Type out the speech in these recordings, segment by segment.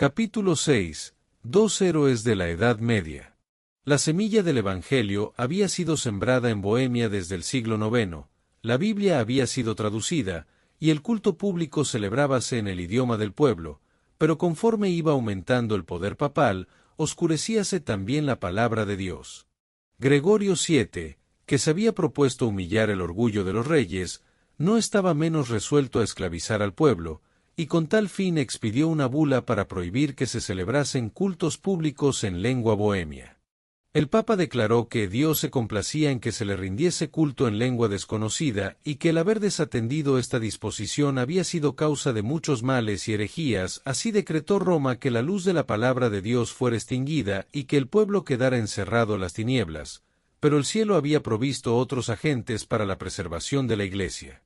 Capítulo 6. Dos héroes de la Edad Media. La semilla del Evangelio había sido sembrada en Bohemia desde el siglo IX, la Biblia había sido traducida, y el culto público celebrábase en el idioma del pueblo, pero conforme iba aumentando el poder papal, oscurecíase también la palabra de Dios. Gregorio VII, que se había propuesto humillar el orgullo de los reyes, no estaba menos resuelto a esclavizar al pueblo, y con tal fin expidió una bula para prohibir que se celebrasen cultos públicos en lengua bohemia. El Papa declaró que Dios se complacía en que se le rindiese culto en lengua desconocida y que el haber desatendido esta disposición había sido causa de muchos males y herejías. Así decretó Roma que la luz de la palabra de Dios fuera extinguida y que el pueblo quedara encerrado en las tinieblas, pero el cielo había provisto otros agentes para la preservación de la Iglesia.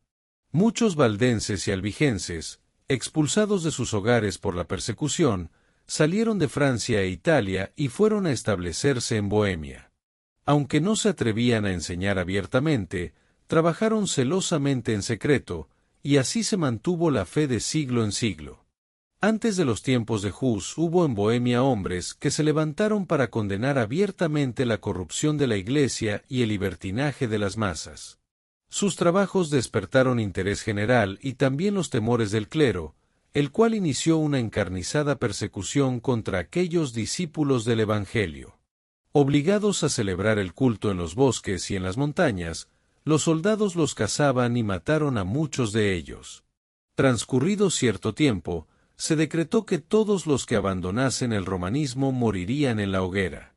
Muchos valdenses y albigenses, expulsados de sus hogares por la persecución, salieron de Francia e Italia y fueron a establecerse en Bohemia. Aunque no se atrevían a enseñar abiertamente, trabajaron celosamente en secreto, y así se mantuvo la fe de siglo en siglo. Antes de los tiempos de Hus hubo en Bohemia hombres que se levantaron para condenar abiertamente la corrupción de la Iglesia y el libertinaje de las masas. Sus trabajos despertaron interés general y también los temores del clero, el cual inició una encarnizada persecución contra aquellos discípulos del Evangelio. Obligados a celebrar el culto en los bosques y en las montañas, los soldados los cazaban y mataron a muchos de ellos. Transcurrido cierto tiempo, se decretó que todos los que abandonasen el romanismo morirían en la hoguera.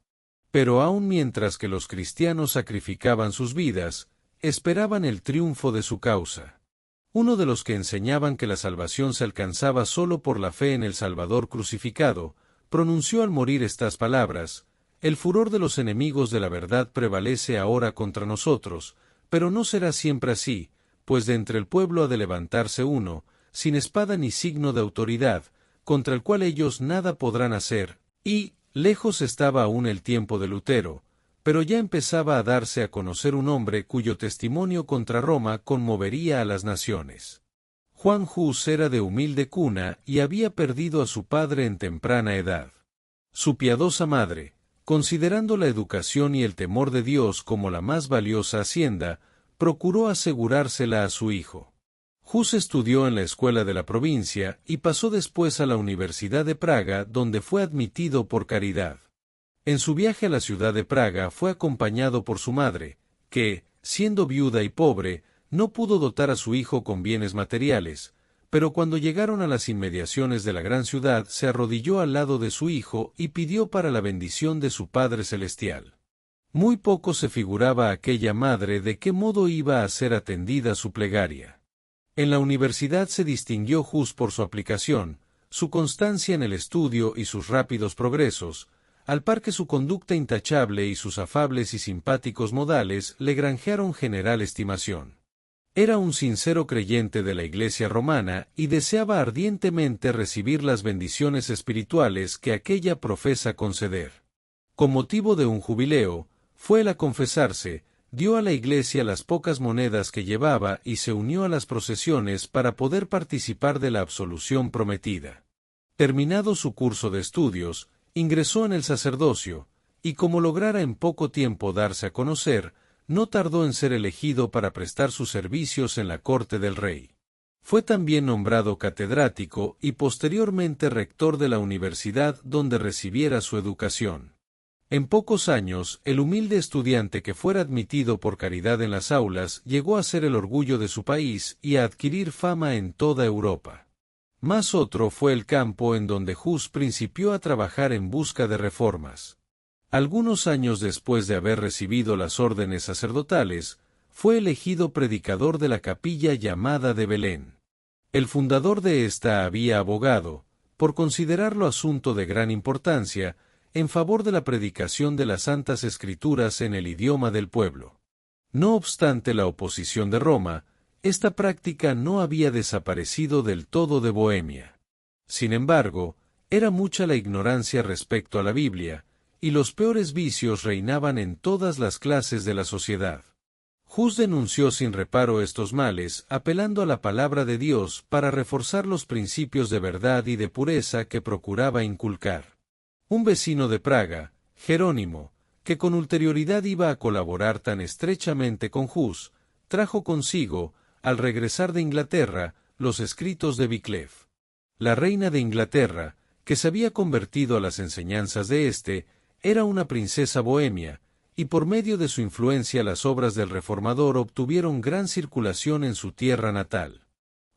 Pero aun mientras que los cristianos sacrificaban sus vidas, esperaban el triunfo de su causa. Uno de los que enseñaban que la salvación se alcanzaba solo por la fe en el Salvador crucificado, pronunció al morir estas palabras: «El furor de los enemigos de la verdad prevalece ahora contra nosotros, pero no será siempre así, pues de entre el pueblo ha de levantarse uno, sin espada ni signo de autoridad, contra el cual ellos nada podrán hacer». Y, lejos estaba aún el tiempo de Lutero, pero ya empezaba a darse a conocer un hombre cuyo testimonio contra Roma conmovería a las naciones. Juan Hus era de humilde cuna y había perdido a su padre en temprana edad. Su piadosa madre, considerando la educación y el temor de Dios como la más valiosa hacienda, procuró asegurársela a su hijo. Hus estudió en la escuela de la provincia y pasó después a la Universidad de Praga, donde fue admitido por caridad. En su viaje a la ciudad de Praga fue acompañado por su madre, que, siendo viuda y pobre, no pudo dotar a su hijo con bienes materiales, pero cuando llegaron a las inmediaciones de la gran ciudad se arrodilló al lado de su hijo y pidió para la bendición de su Padre Celestial. Muy poco se figuraba aquella madre de qué modo iba a ser atendida su plegaria. En la universidad se distinguió Hus por su aplicación, su constancia en el estudio y sus rápidos progresos, al par que su conducta intachable y sus afables y simpáticos modales le granjearon general estimación. Era un sincero creyente de la Iglesia romana y deseaba ardientemente recibir las bendiciones espirituales que aquella profesa conceder. Con motivo de un jubileo, fue él a confesarse, dio a la Iglesia las pocas monedas que llevaba y se unió a las procesiones para poder participar de la absolución prometida. Terminado su curso de estudios, ingresó en el sacerdocio, y como lograra en poco tiempo darse a conocer, no tardó en ser elegido para prestar sus servicios en la corte del rey. Fue también nombrado catedrático y posteriormente rector de la universidad donde recibiera su educación. En pocos años, el humilde estudiante que fuera admitido por caridad en las aulas llegó a ser el orgullo de su país y a adquirir fama en toda Europa. Más otro fue el campo en donde Hus principió a trabajar en busca de reformas. Algunos años después de haber recibido las órdenes sacerdotales, fue elegido predicador de la capilla llamada de Belén. El fundador de esta había abogado, por considerarlo asunto de gran importancia, en favor de la predicación de las Santas Escrituras en el idioma del pueblo. No obstante la oposición de Roma, esta práctica no había desaparecido del todo de Bohemia. Sin embargo, era mucha la ignorancia respecto a la Biblia, y los peores vicios reinaban en todas las clases de la sociedad. Hus denunció sin reparo estos males, apelando a la palabra de Dios para reforzar los principios de verdad y de pureza que procuraba inculcar. Un vecino de Praga, Jerónimo, que con ulterioridad iba a colaborar tan estrechamente con Hus, trajo consigo, al regresar de Inglaterra, los escritos de Wycliffe. La reina de Inglaterra, que se había convertido a las enseñanzas de éste, era una princesa bohemia, y por medio de su influencia las obras del reformador obtuvieron gran circulación en su tierra natal.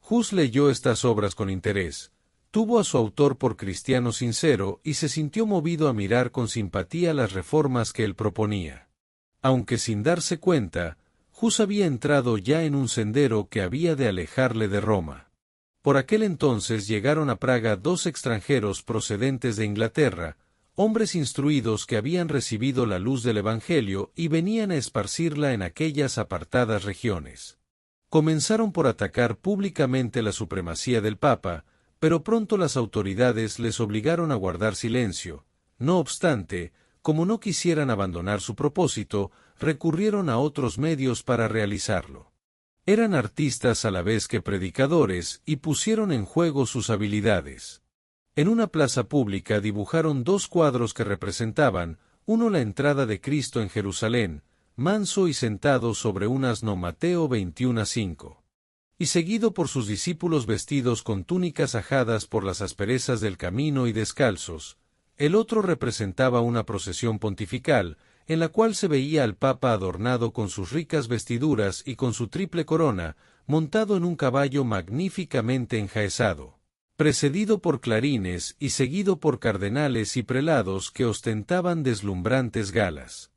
Hus leyó estas obras con interés, tuvo a su autor por cristiano sincero y se sintió movido a mirar con simpatía las reformas que él proponía. Aunque sin darse cuenta, Hus había entrado ya en un sendero que había de alejarle de Roma. Por aquel entonces llegaron a Praga 2 extranjeros procedentes de Inglaterra, hombres instruidos que habían recibido la luz del Evangelio y venían a esparcirla en aquellas apartadas regiones. Comenzaron por atacar públicamente la supremacía del Papa, pero pronto las autoridades les obligaron a guardar silencio. No obstante, como no quisieran abandonar su propósito, recurrieron a otros medios para realizarlo. Eran artistas a la vez que predicadores y pusieron en juego sus habilidades. En una plaza pública dibujaron 2 cuadros que representaban, uno la entrada de Cristo en Jerusalén, manso y sentado sobre un asno, Mateo 21:5. Y seguido por sus discípulos vestidos con túnicas ajadas por las asperezas del camino y descalzos. El otro representaba una procesión pontifical, en la cual se veía al Papa adornado con sus ricas vestiduras y con su triple corona, montado en un caballo magníficamente enjaezado, precedido por clarines y seguido por cardenales y prelados que ostentaban deslumbrantes galas.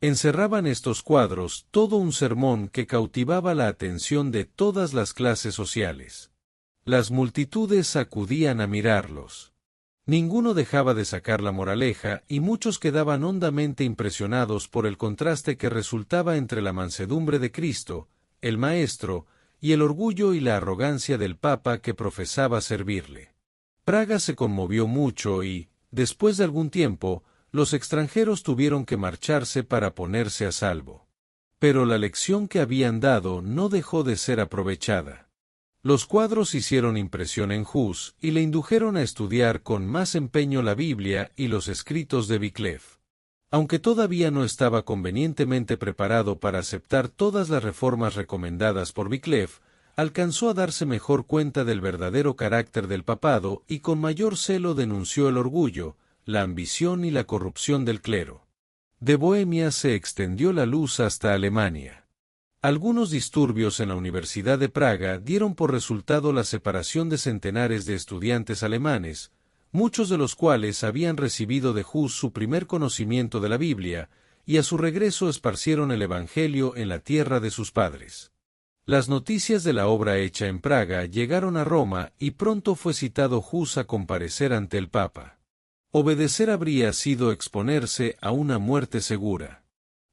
Encerraban estos cuadros todo un sermón que cautivaba la atención de todas las clases sociales. Las multitudes acudían a mirarlos. Ninguno dejaba de sacar la moraleja y muchos quedaban hondamente impresionados por el contraste que resultaba entre la mansedumbre de Cristo, el Maestro, y el orgullo y la arrogancia del Papa que profesaba servirle. Praga se conmovió mucho y, después de algún tiempo, los extranjeros tuvieron que marcharse para ponerse a salvo. Pero la lección que habían dado no dejó de ser aprovechada. Los cuadros hicieron impresión en Hus y le indujeron a estudiar con más empeño la Biblia y los escritos de Wycliffe. Aunque todavía no estaba convenientemente preparado para aceptar todas las reformas recomendadas por Wycliffe, alcanzó a darse mejor cuenta del verdadero carácter del papado y con mayor celo denunció el orgullo, la ambición y la corrupción del clero. De Bohemia se extendió la luz hasta Alemania. Algunos disturbios en la Universidad de Praga dieron por resultado la separación de centenares de estudiantes alemanes, muchos de los cuales habían recibido de Hus su primer conocimiento de la Biblia, y a su regreso esparcieron el Evangelio en la tierra de sus padres. Las noticias de la obra hecha en Praga llegaron a Roma y pronto fue citado Hus a comparecer ante el Papa. Obedecer habría sido exponerse a una muerte segura.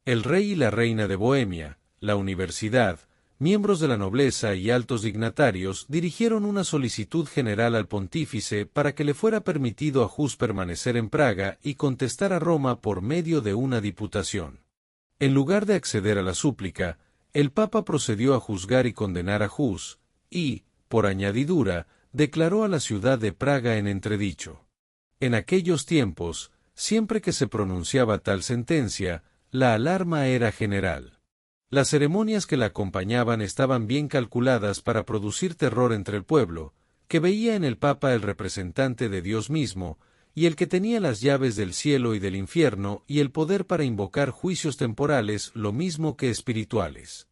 El rey y la reina de Bohemia, la universidad, miembros de la nobleza y altos dignatarios dirigieron una solicitud general al pontífice para que le fuera permitido a Hus permanecer en Praga y contestar a Roma por medio de una diputación. En lugar de acceder a la súplica, el Papa procedió a juzgar y condenar a Hus, y, por añadidura, declaró a la ciudad de Praga en entredicho. En aquellos tiempos, siempre que se pronunciaba tal sentencia, la alarma era general. Las ceremonias que la acompañaban estaban bien calculadas para producir terror entre el pueblo, que veía en el Papa el representante de Dios mismo, y el que tenía las llaves del cielo y del infierno y el poder para invocar juicios temporales lo mismo que espirituales.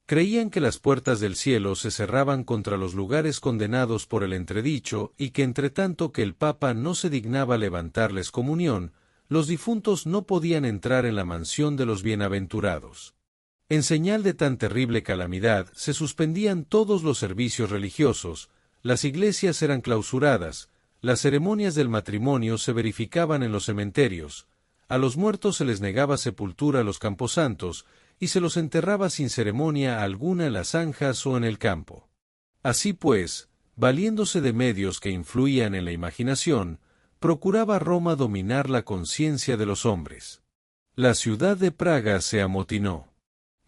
Creían que las puertas del cielo se cerraban contra los lugares condenados por el entredicho y que entretanto que el Papa no se dignaba levantarles comunión, los difuntos no podían entrar en la mansión de los bienaventurados. En señal de tan terrible calamidad se suspendían todos los servicios religiosos, las iglesias eran clausuradas, las ceremonias del matrimonio se verificaban en los cementerios, a los muertos se les negaba sepultura a los camposantos, y se los enterraba sin ceremonia alguna en las zanjas o en el campo. Así pues, valiéndose de medios que influían en la imaginación, procuraba Roma dominar la conciencia de los hombres. La ciudad de Praga se amotinó.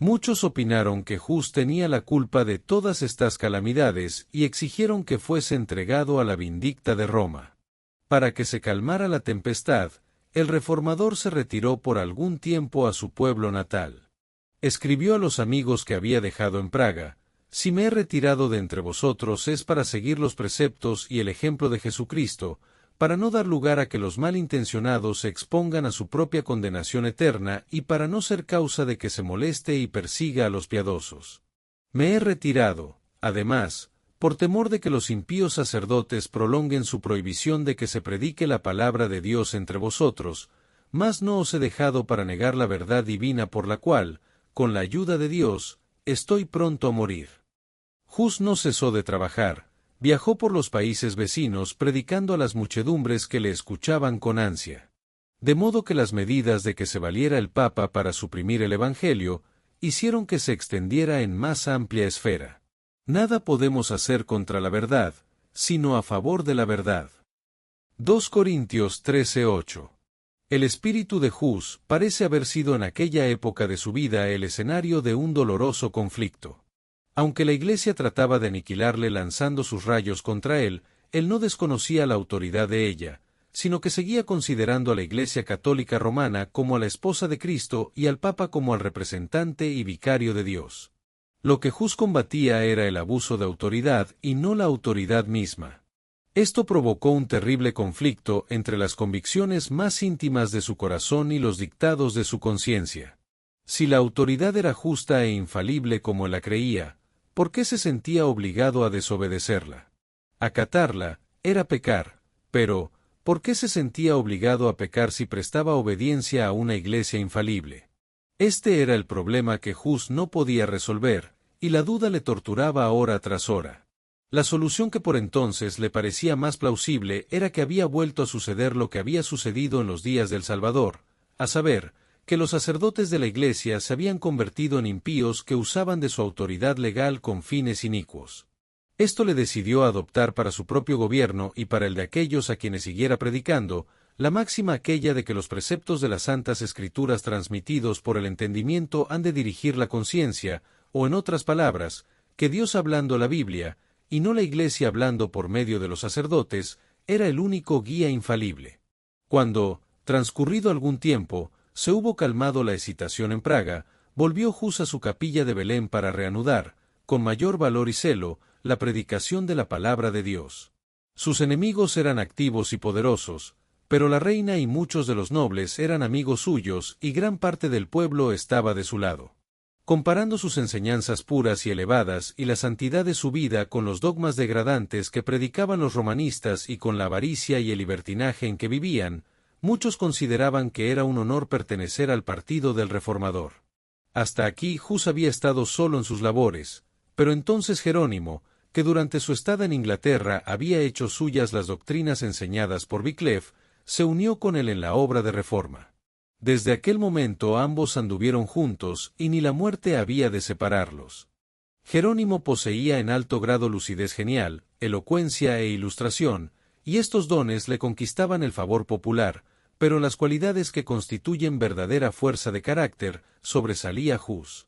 Muchos opinaron que Hus tenía la culpa de todas estas calamidades y exigieron que fuese entregado a la vindicta de Roma. Para que se calmara la tempestad, el reformador se retiró por algún tiempo a su pueblo natal. Escribió a los amigos que había dejado en Praga: «Si me he retirado de entre vosotros es para seguir los preceptos y el ejemplo de Jesucristo, para no dar lugar a que los malintencionados se expongan a su propia condenación eterna y para no ser causa de que se moleste y persiga a los piadosos. Me he retirado, además, por temor de que los impíos sacerdotes prolonguen su prohibición de que se predique la palabra de Dios entre vosotros, mas no os he dejado para negar la verdad divina por la cual, con la ayuda de Dios, estoy pronto a morir». Hus no cesó de trabajar. Viajó por los países vecinos predicando a las muchedumbres que le escuchaban con ansia. De modo que las medidas de que se valiera el Papa para suprimir el Evangelio, hicieron que se extendiera en más amplia esfera. Nada podemos hacer contra la verdad, sino a favor de la verdad. 2 Corintios 13:8. El espíritu de Hus parece haber sido en aquella época de su vida el escenario de un doloroso conflicto. Aunque la Iglesia trataba de aniquilarle lanzando sus rayos contra él no desconocía la autoridad de ella, sino que seguía considerando a la Iglesia católica romana como a la esposa de Cristo y al Papa como al representante y vicario de Dios. Lo que Hus combatía era el abuso de autoridad y no la autoridad misma. Esto provocó un terrible conflicto entre las convicciones más íntimas de su corazón y los dictados de su conciencia. Si la autoridad era justa e infalible como él la creía, ¿por qué se sentía obligado a desobedecerla? Acatarla era pecar, pero ¿por qué se sentía obligado a pecar si prestaba obediencia a una iglesia infalible? Este era el problema que Hus no podía resolver, y la duda le torturaba hora tras hora. La solución que por entonces le parecía más plausible era que había vuelto a suceder lo que había sucedido en los días del Salvador, a saber, que los sacerdotes de la Iglesia se habían convertido en impíos que usaban de su autoridad legal con fines inicuos. Esto le decidió adoptar para su propio gobierno y para el de aquellos a quienes siguiera predicando, la máxima aquella de que los preceptos de las Santas Escrituras transmitidos por el entendimiento han de dirigir la conciencia, o en otras palabras, que Dios hablando la Biblia, y no la Iglesia hablando por medio de los sacerdotes, era el único guía infalible. Cuando, transcurrido algún tiempo, se hubo calmado la excitación en Praga, volvió Hus a su capilla de Belén para reanudar, con mayor valor y celo, la predicación de la palabra de Dios. Sus enemigos eran activos y poderosos, pero la reina y muchos de los nobles eran amigos suyos y gran parte del pueblo estaba de su lado. Comparando sus enseñanzas puras y elevadas y la santidad de su vida con los dogmas degradantes que predicaban los romanistas y con la avaricia y el libertinaje en que vivían, muchos consideraban que era un honor pertenecer al partido del reformador. Hasta aquí Hus había estado solo en sus labores, pero entonces Jerónimo, que durante su estada en Inglaterra había hecho suyas las doctrinas enseñadas por Wycliffe, se unió con él en la obra de reforma. Desde aquel momento ambos anduvieron juntos y ni la muerte había de separarlos. Jerónimo poseía en alto grado lucidez genial, elocuencia e ilustración, y estos dones le conquistaban el favor popular, pero las cualidades que constituyen verdadera fuerza de carácter sobresalía Hus.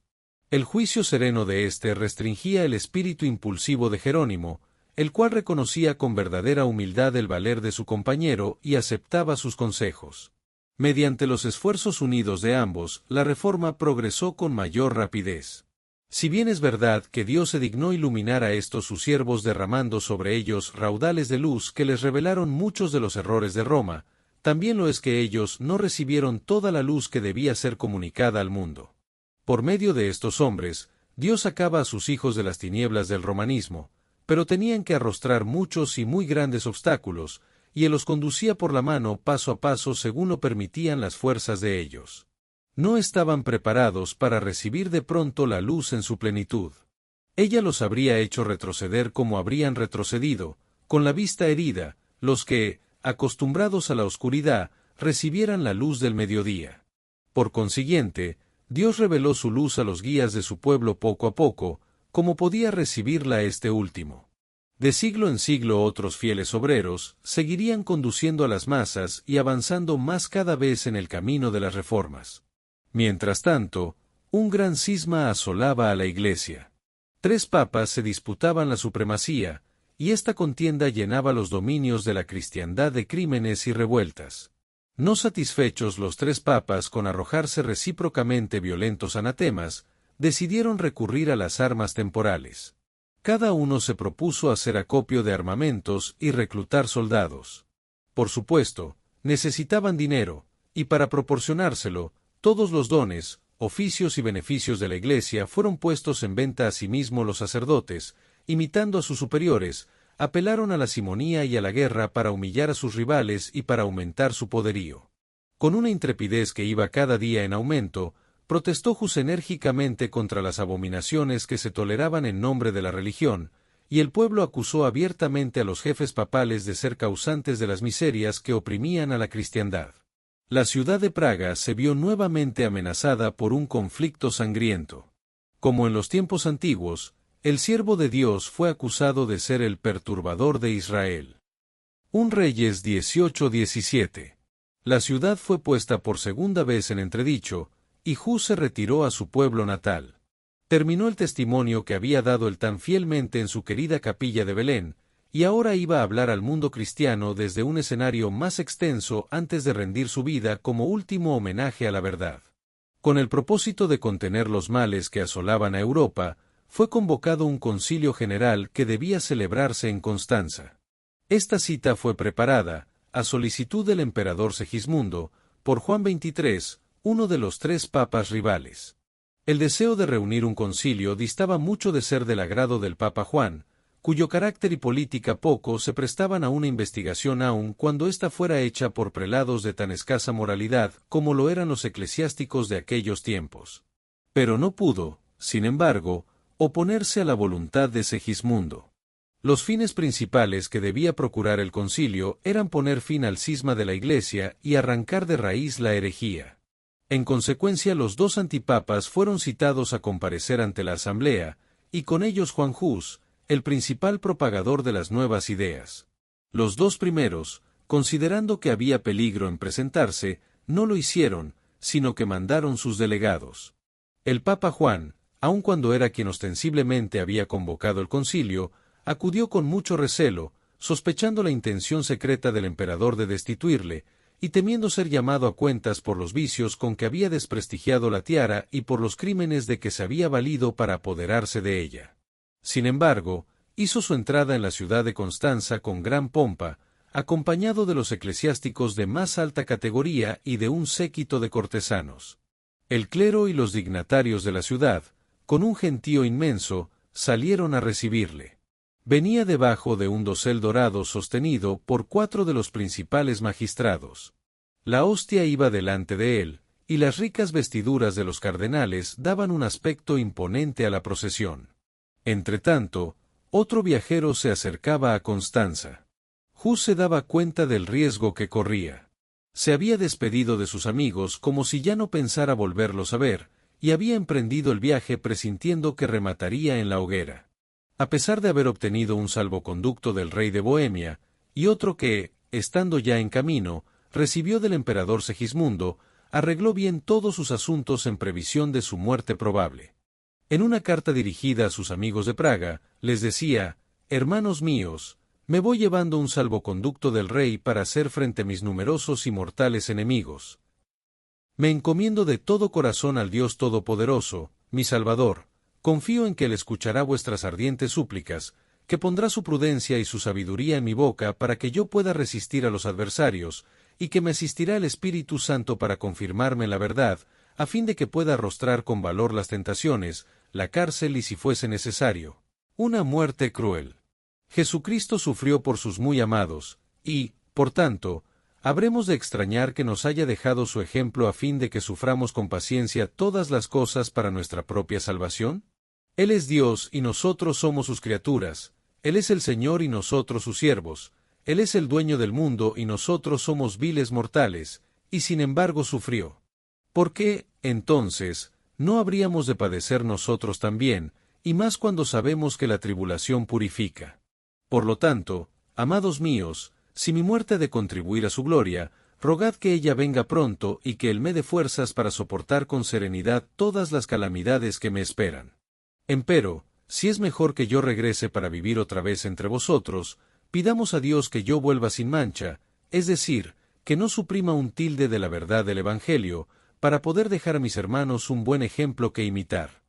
El juicio sereno de éste restringía el espíritu impulsivo de Jerónimo, el cual reconocía con verdadera humildad el valer de su compañero y aceptaba sus consejos. Mediante los esfuerzos unidos de ambos, la reforma progresó con mayor rapidez. Si bien es verdad que Dios se dignó iluminar a estos sus siervos derramando sobre ellos raudales de luz que les revelaron muchos de los errores de Roma, también lo es que ellos no recibieron toda la luz que debía ser comunicada al mundo. Por medio de estos hombres, Dios sacaba a sus hijos de las tinieblas del romanismo, pero tenían que arrostrar muchos y muy grandes obstáculos, y Él los conducía por la mano paso a paso según lo permitían las fuerzas de ellos. No estaban preparados para recibir de pronto la luz en su plenitud. Ella los habría hecho retroceder como habrían retrocedido, con la vista herida, los que, acostumbrados a la oscuridad, recibieran la luz del mediodía. Por consiguiente, Dios reveló su luz a los guías de su pueblo poco a poco, como podía recibirla este último. De siglo en siglo otros fieles obreros seguirían conduciendo a las masas y avanzando más cada vez en el camino de las reformas. Mientras tanto, Un gran cisma asolaba a la Iglesia. 3 papas se disputaban la supremacía, y esta contienda llenaba los dominios de la cristiandad de crímenes y revueltas. No satisfechos los 3 papas con arrojarse recíprocamente violentos anatemas, decidieron recurrir a las armas temporales. Cada uno se propuso hacer acopio de armamentos y reclutar soldados. Por supuesto, necesitaban dinero, y para proporcionárselo, todos los dones, oficios y beneficios de la Iglesia fueron puestos en venta. Asimismo los sacerdotes, imitando a sus superiores, apelaron a la simonía y a la guerra para humillar a sus rivales y para aumentar su poderío. Con una intrepidez que iba cada día en aumento, protestó Hus enérgicamente contra las abominaciones que se toleraban en nombre de la religión, y el pueblo acusó abiertamente a los jefes papales de ser causantes de las miserias que oprimían a la cristiandad. La ciudad de Praga se vio nuevamente amenazada por un conflicto sangriento. Como en los tiempos antiguos, el siervo de Dios fue acusado de ser el perturbador de Israel. 1 Reyes 18:17. La ciudad fue puesta por segunda vez en entredicho, y Hus se retiró a su pueblo natal. Terminó el testimonio que había dado él tan fielmente en su querida capilla de Belén, y ahora iba a hablar al mundo cristiano desde un escenario más extenso antes de rendir su vida como último homenaje a la verdad. Con el propósito de contener los males que asolaban a Europa, fue convocado un concilio general que debía celebrarse en Constanza. Esta cita fue preparada, a solicitud del emperador Segismundo, por Juan XXIII, uno de los 3 papas rivales. El deseo de reunir un concilio distaba mucho de ser del agrado del Papa Juan, cuyo carácter y política poco se prestaban a una investigación aun cuando ésta fuera hecha por prelados de tan escasa moralidad como lo eran los eclesiásticos de aquellos tiempos. Pero no pudo, sin embargo, oponerse a la voluntad de Segismundo. Los fines principales que debía procurar el concilio eran poner fin al cisma de la Iglesia y arrancar de raíz la herejía. En consecuencia, los 2 antipapas fueron citados a comparecer ante la asamblea, y con ellos Juan Hus, el principal propagador de las nuevas ideas. Los 2 primeros, considerando que había peligro en presentarse, no lo hicieron, sino que mandaron sus delegados. El Papa Juan, aun cuando era quien ostensiblemente había convocado el concilio, acudió con mucho recelo, sospechando la intención secreta del emperador de destituirle, y temiendo ser llamado a cuentas por los vicios con que había desprestigiado la tiara y por los crímenes de que se había valido para apoderarse de ella. Sin embargo, hizo su entrada en la ciudad de Constanza con gran pompa, acompañado de los eclesiásticos de más alta categoría y de un séquito de cortesanos. El clero y los dignatarios de la ciudad, con un gentío inmenso, salieron a recibirle. Venía debajo de un dosel dorado sostenido por 4 de los principales magistrados. La hostia iba delante de él, y las ricas vestiduras de los cardenales daban un aspecto imponente a la procesión. Entretanto, otro viajero se acercaba a Constanza. Hus se daba cuenta del riesgo que corría. Se había despedido de sus amigos como si ya no pensara volverlos a ver, y había emprendido el viaje presintiendo que remataría en la hoguera. A pesar de haber obtenido un salvoconducto del rey de Bohemia, y otro que, estando ya en camino, recibió del emperador Segismundo, arregló bien todos sus asuntos en previsión de su muerte probable. En una carta dirigida a sus amigos de Praga, les decía: «Hermanos míos, me voy llevando un salvoconducto del rey para hacer frente a mis numerosos y mortales enemigos. Me encomiendo de todo corazón al Dios Todopoderoso, mi Salvador. Confío en que Él escuchará vuestras ardientes súplicas, que pondrá su prudencia y su sabiduría en mi boca para que yo pueda resistir a los adversarios, y que me asistirá el Espíritu Santo para confirmarme en la verdad, a fin de que pueda arrostrar con valor las tentaciones, la cárcel y, si fuese necesario, una muerte cruel. Jesucristo sufrió por sus muy amados, y, por tanto, habremos de extrañar que nos haya dejado su ejemplo a fin de que suframos con paciencia todas las cosas para nuestra propia salvación. Él es Dios y nosotros somos sus criaturas, Él es el Señor y nosotros sus siervos, Él es el dueño del mundo y nosotros somos viles mortales, y sin embargo sufrió. ¿Por qué, entonces, no habríamos de padecer nosotros también, y más cuando sabemos que la tribulación purifica? Por lo tanto, amados míos, si mi muerte ha de contribuir a su gloria, rogad que ella venga pronto y que él me dé fuerzas para soportar con serenidad todas las calamidades que me esperan. Empero, si es mejor que yo regrese para vivir otra vez entre vosotros, pidamos a Dios que yo vuelva sin mancha, es decir, que no suprima un tilde de la verdad del Evangelio, para poder dejar a mis hermanos un buen ejemplo que imitar.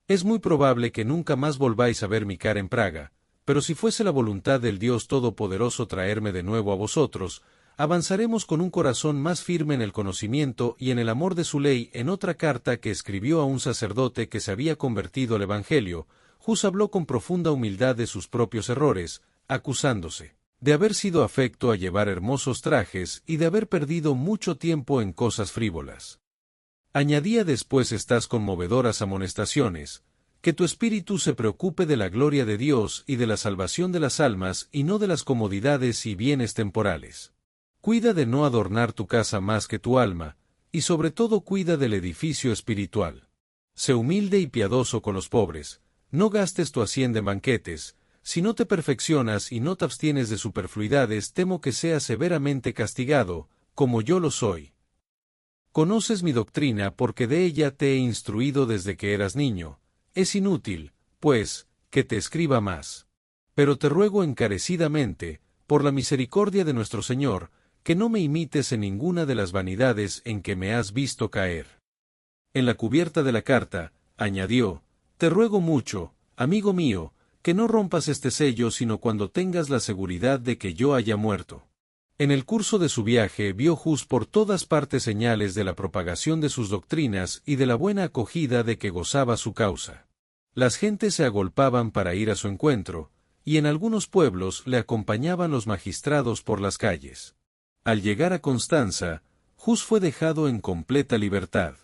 Es muy probable que nunca más volváis a ver mi cara en Praga, pero si fuese la voluntad del Dios Todopoderoso traerme de nuevo a vosotros, avanzaremos con un corazón más firme en el conocimiento y en el amor de su ley. En otra carta que escribió a un sacerdote que se había convertido al Evangelio, Hus habló con profunda humildad de sus propios errores, acusándose de haber sido afecto a llevar hermosos trajes y de haber perdido mucho tiempo en cosas frívolas. Añadía después estas conmovedoras amonestaciones: que tu espíritu se preocupe de la gloria de Dios y de la salvación de las almas y no de las comodidades y bienes temporales. Cuida de no adornar tu casa más que tu alma, y sobre todo cuida del edificio espiritual. Sé humilde y piadoso con los pobres, no gastes tu hacienda en banquetes. Si no te perfeccionas y no te abstienes de superfluidades, temo que seas severamente castigado, como yo lo soy. Conoces mi doctrina porque de ella te he instruido desde que eras niño. Es inútil, pues, que te escriba más. Pero te ruego encarecidamente, por la misericordia de nuestro Señor, que no me imites en ninguna de las vanidades en que me has visto caer. En la cubierta de la carta, añadió: te ruego mucho, amigo mío, que no rompas este sello sino cuando tengas la seguridad de que yo haya muerto. En el curso de su viaje vio Hus por todas partes señales de la propagación de sus doctrinas y de la buena acogida de que gozaba su causa. Las gentes se agolpaban para ir a su encuentro, y en algunos pueblos le acompañaban los magistrados por las calles. Al llegar a Constanza, Hus fue dejado en completa libertad.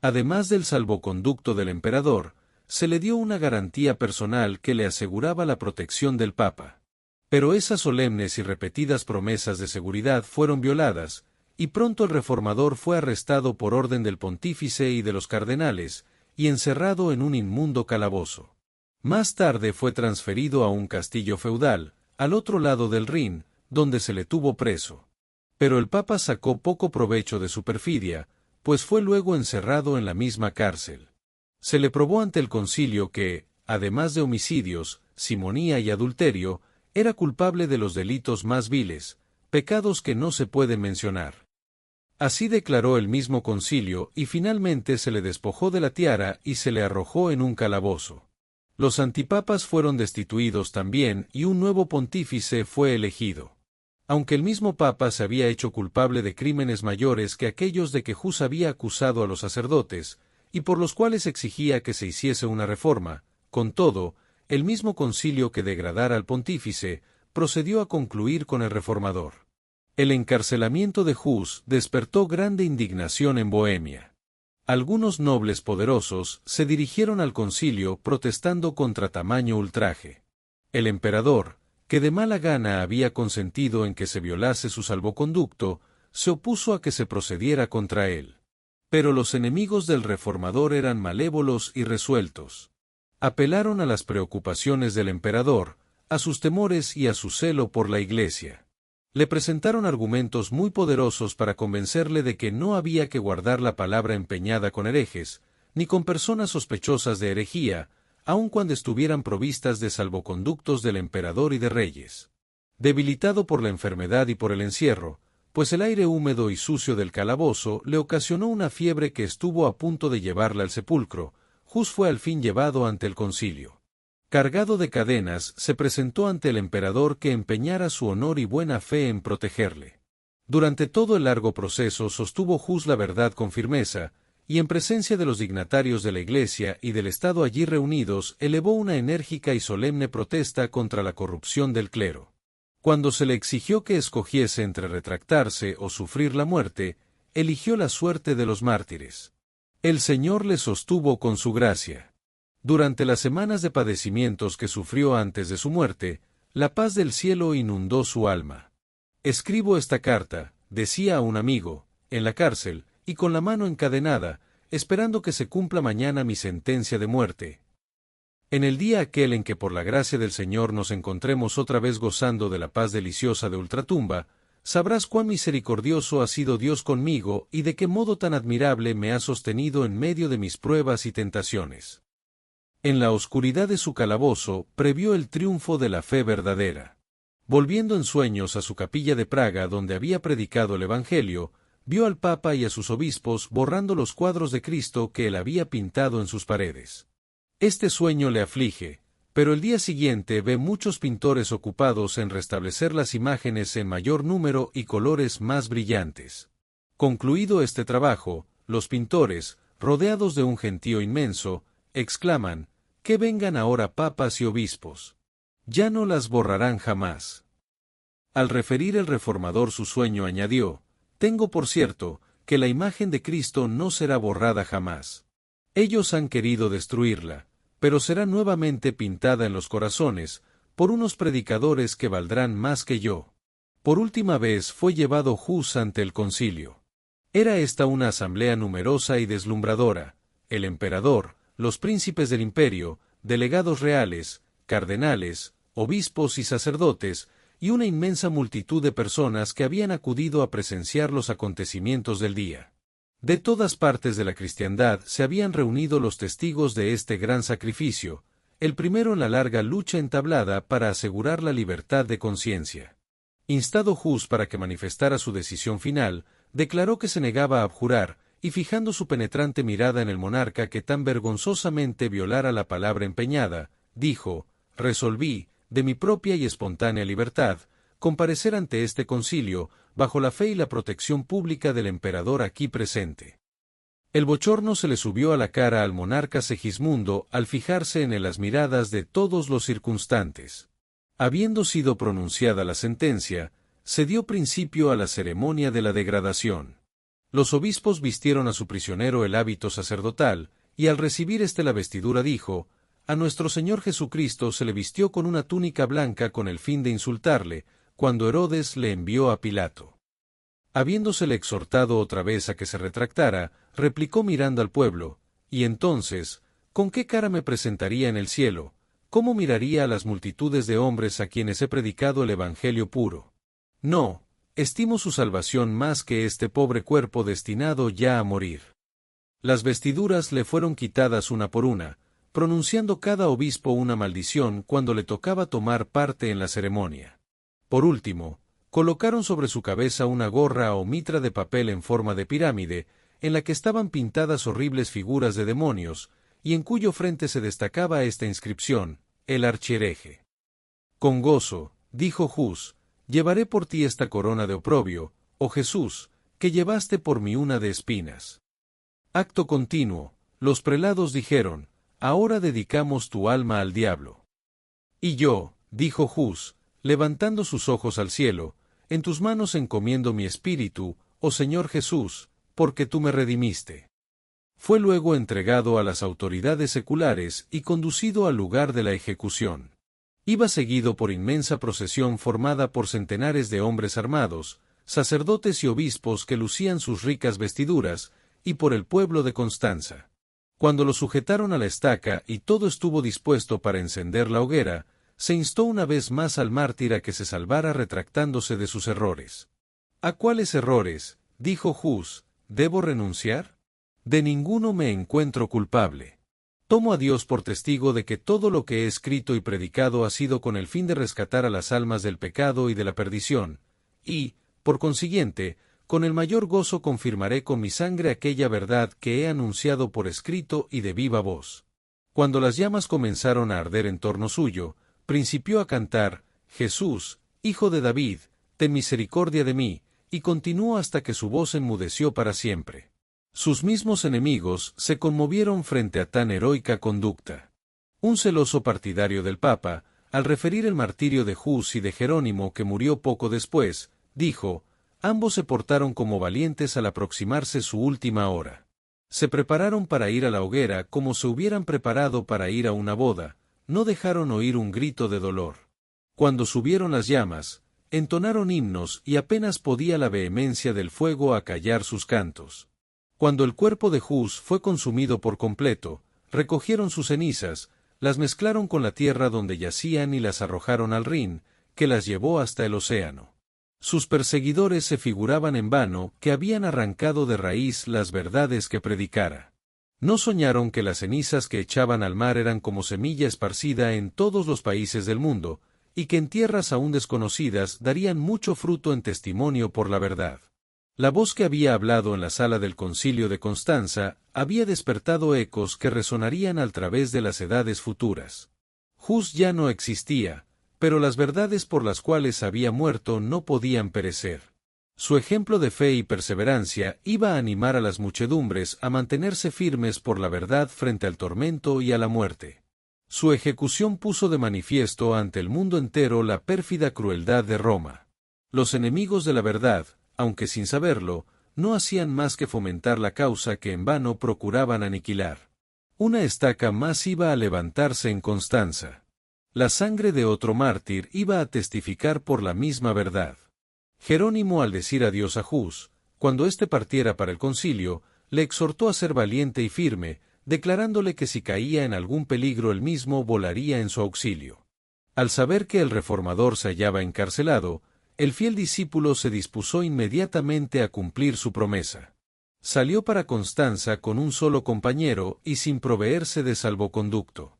Además del salvoconducto del emperador, se le dio una garantía personal que le aseguraba la protección del Papa. Pero esas solemnes y repetidas promesas de seguridad fueron violadas, y pronto el reformador fue arrestado por orden del pontífice y de los cardenales, y encerrado en un inmundo calabozo. Más tarde fue transferido a un castillo feudal, al otro lado del Rin, donde se le tuvo preso. Pero el Papa sacó poco provecho de su perfidia, pues fue luego encerrado en la misma cárcel. Se le probó ante el concilio que, además de homicidios, simonía y adulterio, era culpable de los delitos más viles, pecados que no se pueden mencionar. Así declaró el mismo concilio y finalmente se le despojó de la tiara y se le arrojó en un calabozo. Los antipapas fueron destituidos también y un nuevo pontífice fue elegido. Aunque el mismo papa se había hecho culpable de crímenes mayores que aquellos de que Hus había acusado a los sacerdotes, y por los cuales exigía que se hiciese una reforma, con todo, el mismo concilio que degradara al pontífice, procedió a concluir con el reformador. El encarcelamiento de Hus despertó grande indignación en Bohemia. Algunos nobles poderosos se dirigieron al concilio protestando contra tamaño ultraje. El emperador, que de mala gana había consentido en que se violase su salvoconducto, se opuso a que se procediera contra él. Pero los enemigos del reformador eran malévolos y resueltos. Apelaron a las preocupaciones del emperador, a sus temores y a su celo por la Iglesia. Le presentaron argumentos muy poderosos para convencerle de que no había que guardar la palabra empeñada con herejes, ni con personas sospechosas de herejía, aun cuando estuvieran provistas de salvoconductos del emperador y de reyes. Debilitado por la enfermedad y por el encierro, pues el aire húmedo y sucio del calabozo le ocasionó una fiebre que estuvo a punto de llevarla al sepulcro, Hus fue al fin llevado ante el concilio. Cargado de cadenas, se presentó ante el emperador que empeñara su honor y buena fe en protegerle. Durante todo el largo proceso sostuvo Hus la verdad con firmeza, y en presencia de los dignatarios de la Iglesia y del Estado allí reunidos, elevó una enérgica y solemne protesta contra la corrupción del clero. Cuando se le exigió que escogiese entre retractarse o sufrir la muerte, eligió la suerte de los mártires. El Señor le sostuvo con su gracia. Durante las semanas de padecimientos que sufrió antes de su muerte, la paz del cielo inundó su alma. Escribo esta carta, decía a un amigo, en la cárcel, y con la mano encadenada, esperando que se cumpla mañana mi sentencia de muerte. En el día aquel en que por la gracia del Señor nos encontremos otra vez gozando de la paz deliciosa de ultratumba, sabrás cuán misericordioso ha sido Dios conmigo y de qué modo tan admirable me ha sostenido en medio de mis pruebas y tentaciones. En la oscuridad de su calabozo, previó el triunfo de la fe verdadera. Volviendo en sueños a su capilla de Praga donde había predicado el Evangelio, vio al Papa y a sus obispos borrando los cuadros de Cristo que él había pintado en sus paredes. Este sueño le aflige, pero el día siguiente ve muchos pintores ocupados en restablecer las imágenes en mayor número y colores más brillantes. Concluido este trabajo, los pintores, rodeados de un gentío inmenso, exclaman: «Que vengan ahora papas y obispos. Ya no las borrarán jamás». Al referir el reformador su sueño añadió: «Tengo por cierto, que la imagen de Cristo no será borrada jamás. Ellos han querido destruirla, pero será nuevamente pintada en los corazones, por unos predicadores que valdrán más que yo». Por última vez fue llevado Hus ante el concilio. Era esta una asamblea numerosa y deslumbradora: el emperador, los príncipes del imperio, delegados reales, cardenales, obispos y sacerdotes, y una inmensa multitud de personas que habían acudido a presenciar los acontecimientos del día. De todas partes de la cristiandad se habían reunido los testigos de este gran sacrificio, el primero en la larga lucha entablada para asegurar la libertad de conciencia. Instado Hus para que manifestara su decisión final, declaró que se negaba a abjurar, y fijando su penetrante mirada en el monarca que tan vergonzosamente violara la palabra empeñada, dijo: «Resolví, de mi propia y espontánea libertad, comparecer ante este concilio, bajo la fe y la protección pública del emperador aquí presente». El bochorno se le subió a la cara al monarca Segismundo al fijarse en él las miradas de todos los circunstantes. Habiendo sido pronunciada la sentencia, se dio principio a la ceremonia de la degradación. Los obispos vistieron a su prisionero el hábito sacerdotal, y al recibir la vestidura dijo: «A nuestro Señor Jesucristo se le vistió con una túnica blanca con el fin de insultarle, cuando Herodes le envió a Pilato». Habiéndosele exhortado otra vez a que se retractara, replicó mirando al pueblo: «Y entonces, ¿con qué cara me presentaría en el cielo? ¿Cómo miraría a las multitudes de hombres a quienes he predicado el Evangelio puro? No, estimo su salvación más que este pobre cuerpo destinado ya a morir». Las vestiduras le fueron quitadas una por una, pronunciando cada obispo una maldición cuando le tocaba tomar parte en la ceremonia. Por último, colocaron sobre su cabeza una gorra o mitra de papel en forma de pirámide, en la que estaban pintadas horribles figuras de demonios, y en cuyo frente se destacaba esta inscripción: «El archihereje». «Con gozo», dijo Hus, «llevaré por ti esta corona de oprobio, oh Jesús, que llevaste por mí una de espinas». Acto continuo, los prelados dijeron: «Ahora dedicamos tu alma al diablo». «Y yo», dijo Hus, levantando sus ojos al cielo, «en tus manos encomiendo mi espíritu, oh Señor Jesús, porque tú me redimiste». Fue luego entregado a las autoridades seculares y conducido al lugar de la ejecución. Iba seguido por inmensa procesión formada por centenares de hombres armados, sacerdotes y obispos que lucían sus ricas vestiduras, y por el pueblo de Constanza. Cuando lo sujetaron a la estaca y todo estuvo dispuesto para encender la hoguera, se instó una vez más al mártir a que se salvara retractándose de sus errores. «¿A cuáles errores?», dijo Hus, «¿debo renunciar? De ninguno me encuentro culpable. Tomo a Dios por testigo de que todo lo que he escrito y predicado ha sido con el fin de rescatar a las almas del pecado y de la perdición, y, por consiguiente, con el mayor gozo confirmaré con mi sangre aquella verdad que he anunciado por escrito y de viva voz». Cuando las llamas comenzaron a arder en torno suyo, principió a cantar: «Jesús, Hijo de David, ten misericordia de mí», y continuó hasta que su voz enmudeció para siempre. Sus mismos enemigos se conmovieron frente a tan heroica conducta. Un celoso partidario del Papa, al referir el martirio de Hus y de Jerónimo que murió poco después, dijo: «Ambos se portaron como valientes al aproximarse su última hora. Se prepararon para ir a la hoguera como se hubieran preparado para ir a una boda, no dejaron oír un grito de dolor. Cuando subieron las llamas, entonaron himnos y apenas podía la vehemencia del fuego acallar sus cantos. Cuando el cuerpo de Hus fue consumido por completo, recogieron sus cenizas, las mezclaron con la tierra donde yacían y las arrojaron al Rin, que las llevó hasta el océano. Sus perseguidores se figuraban en vano que habían arrancado de raíz las verdades que predicara. No soñaron que las cenizas que echaban al mar eran como semilla esparcida en todos los países del mundo, y que en tierras aún desconocidas darían mucho fruto en testimonio por la verdad. La voz que había hablado en la sala del concilio de Constanza había despertado ecos que resonarían al través de las edades futuras. Hus ya no existía, pero las verdades por las cuales había muerto no podían perecer. Su ejemplo de fe y perseverancia iba a animar a las muchedumbres a mantenerse firmes por la verdad frente al tormento y a la muerte. Su ejecución puso de manifiesto ante el mundo entero la pérfida crueldad de Roma. Los enemigos de la verdad, aunque sin saberlo, no hacían más que fomentar la causa que en vano procuraban aniquilar. Una estaca más iba a levantarse en Constanza. La sangre de otro mártir iba a testificar por la misma verdad. Jerónimo, al decir adiós a Hus, cuando éste partiera para el concilio, le exhortó a ser valiente y firme, declarándole que si caía en algún peligro él mismo volaría en su auxilio. Al saber que el reformador se hallaba encarcelado, el fiel discípulo se dispuso inmediatamente a cumplir su promesa. Salió para Constanza con un solo compañero y sin proveerse de salvoconducto.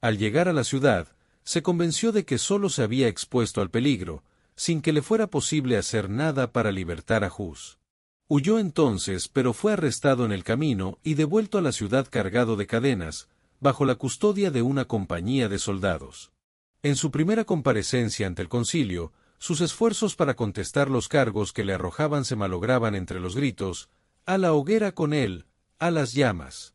Al llegar a la ciudad, se convenció de que solo se había expuesto al peligro, sin que le fuera posible hacer nada para libertar a Hus. Huyó entonces, pero fue arrestado en el camino y devuelto a la ciudad cargado de cadenas, bajo la custodia de una compañía de soldados. En su primera comparecencia ante el concilio, sus esfuerzos para contestar los cargos que le arrojaban se malograban entre los gritos: «¡A la hoguera con él! ¡A las llamas!».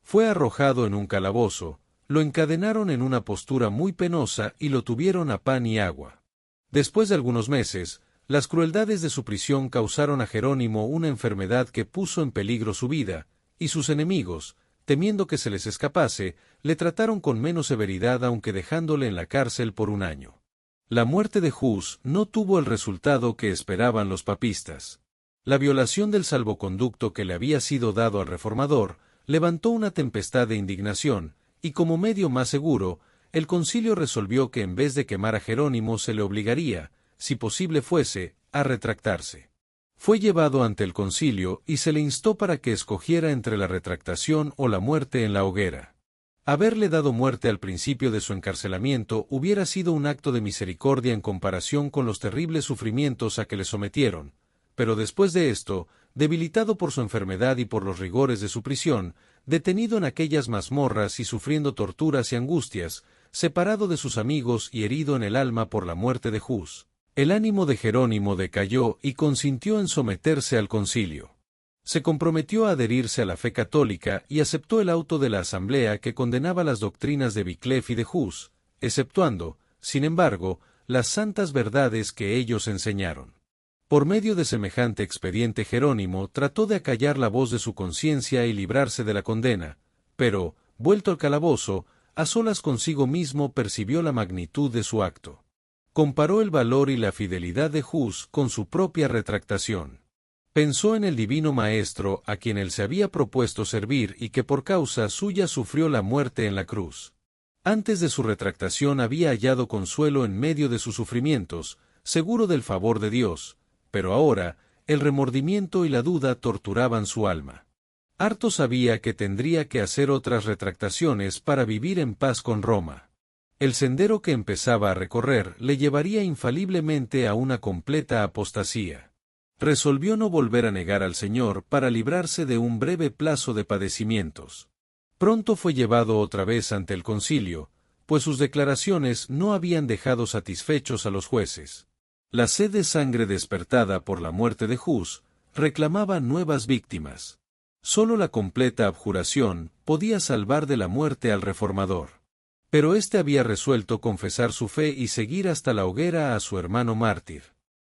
Fue arrojado en un calabozo, lo encadenaron en una postura muy penosa y lo tuvieron a pan y agua. Después de algunos meses, las crueldades de su prisión causaron a Jerónimo una enfermedad que puso en peligro su vida, y sus enemigos, temiendo que se les escapase, le trataron con menos severidad aunque dejándole en la cárcel por un año. La muerte de Hus no tuvo el resultado que esperaban los papistas. La violación del salvoconducto que le había sido dado al reformador levantó una tempestad de indignación, y como medio más seguro, el concilio resolvió que en vez de quemar a Jerónimo se le obligaría, si posible fuese, a retractarse. Fue llevado ante el concilio y se le instó para que escogiera entre la retractación o la muerte en la hoguera. Haberle dado muerte al principio de su encarcelamiento hubiera sido un acto de misericordia en comparación con los terribles sufrimientos a que le sometieron, pero después de esto, debilitado por su enfermedad y por los rigores de su prisión, detenido en aquellas mazmorras y sufriendo torturas y angustias, separado de sus amigos y herido en el alma por la muerte de Hus, el ánimo de Jerónimo decayó y consintió en someterse al concilio. Se comprometió a adherirse a la fe católica y aceptó el auto de la asamblea que condenaba las doctrinas de Wycliffe y de Hus, exceptuando, sin embargo, las santas verdades que ellos enseñaron. Por medio de semejante expediente Jerónimo trató de acallar la voz de su conciencia y librarse de la condena, pero, vuelto al calabozo, a solas consigo mismo percibió la magnitud de su acto. Comparó el valor y la fidelidad de Hus con su propia retractación. Pensó en el divino Maestro a quien él se había propuesto servir y que por causa suya sufrió la muerte en la cruz. Antes de su retractación había hallado consuelo en medio de sus sufrimientos, seguro del favor de Dios, pero ahora, el remordimiento y la duda torturaban su alma. Harto sabía que tendría que hacer otras retractaciones para vivir en paz con Roma. El sendero que empezaba a recorrer le llevaría infaliblemente a una completa apostasía. Resolvió no volver a negar al Señor para librarse de un breve plazo de padecimientos. Pronto fue llevado otra vez ante el concilio, pues sus declaraciones no habían dejado satisfechos a los jueces. La sed de sangre despertada por la muerte de Hus reclamaba nuevas víctimas. Solo la completa abjuración podía salvar de la muerte al reformador. Pero éste había resuelto confesar su fe y seguir hasta la hoguera a su hermano mártir.